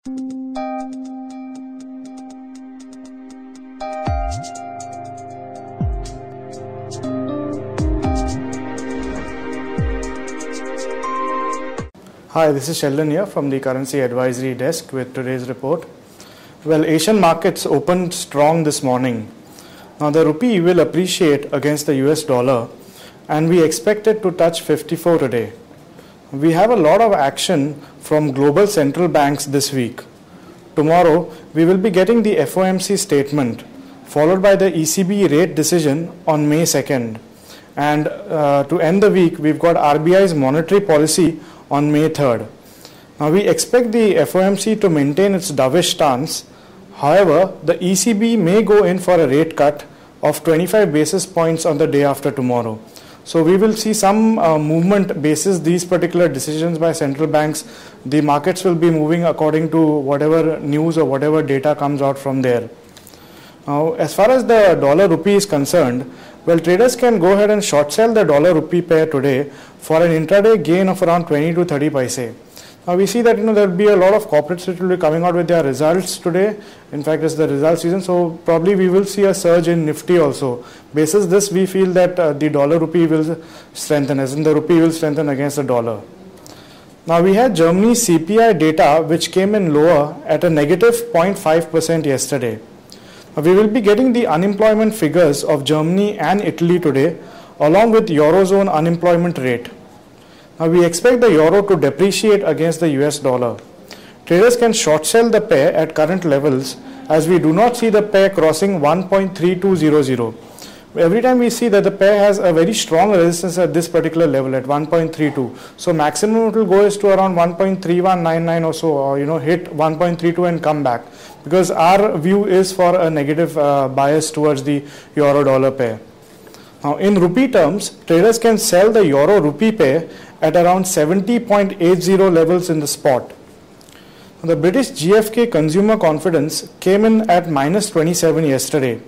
Hi, this is Sheldon here from the Currency Advisory Desk with today's report. Well, Asian markets opened strong this morning. Now, the rupee will appreciate against the US dollar and we expect it to touch 54 today. We have a lot of action from global central banks this week. Tomorrow, we will be getting the FOMC statement followed by the ECB rate decision on May 2nd. And to end the week, we've got RBI's monetary policy on May 3rd. Now we expect the FOMC to maintain its dovish stance. However, the ECB may go in for a rate cut of 25 basis points on the day after tomorrow. So we will see some movement basis these particular decisions by central banks. The markets will be moving according to whatever news or whatever data comes out from there. Now, as far as the dollar rupee is concerned, well, traders can go ahead and short sell the dollar rupee pair today for an intraday gain of around 20 to 30 paise. Now we see that there will be a lot of corporates which will be coming out with their results today. In fact, it's the result season, so probably we will see a surge in Nifty also. Basis this, we feel that the dollar rupee will strengthen, as in the rupee will strengthen against the dollar. Now we had Germany's CPI data which came in lower at a negative 0.5% yesterday. We will be getting the unemployment figures of Germany and Italy today, along with Eurozone unemployment rate. Now we expect the euro to depreciate against the US dollar. Traders can short sell the pair at current levels as we do not see the pair crossing 1.3200. Every time we see that the pair has a very strong resistance at this particular level at 1.32. So maximum it will go is to around 1.3199 or so, or hit 1.32 and come back. Because our view is for a negative bias towards the euro dollar pair. Now in rupee terms, traders can sell the euro rupee pair at around 70.80 levels in the spot. The British GfK consumer confidence came in at minus 27 yesterday,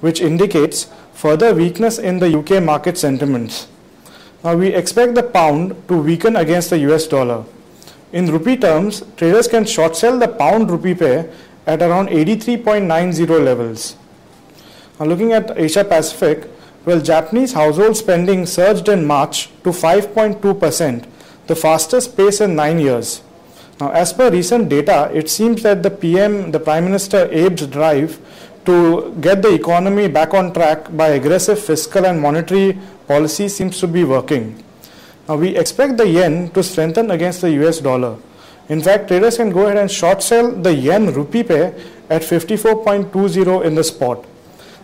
which indicates further weakness in the UK market sentiments. Now we expect the pound to weaken against the US dollar. In rupee terms, traders can short sell the pound rupee pair at around 83.90 levels. Now looking at Asia Pacific, well, Japanese household spending surged in March to 5.2%, the fastest pace in 9 years. Now, as per recent data, it seems that the Prime Minister Abe's drive to get the economy back on track by aggressive fiscal and monetary policy seems to be working. Now, we expect the yen to strengthen against the US dollar. In fact, traders can go ahead and short sell the yen rupee pair at 54.20 in the spot.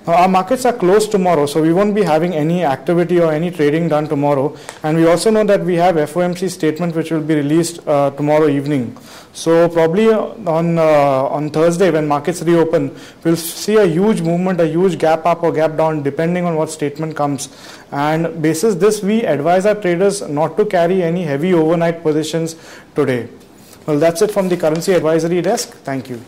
Now, our markets are closed tomorrow, so we won't be having any activity or any trading done tomorrow. And we also know that we have FOMC statement which will be released tomorrow evening. So probably on Thursday when markets reopen, we'll see a huge movement, a huge gap up or gap down depending on what statement comes. And basis this, we advise our traders not to carry any heavy overnight positions today. Well, that's it from the Currency Advisory Desk. Thank you.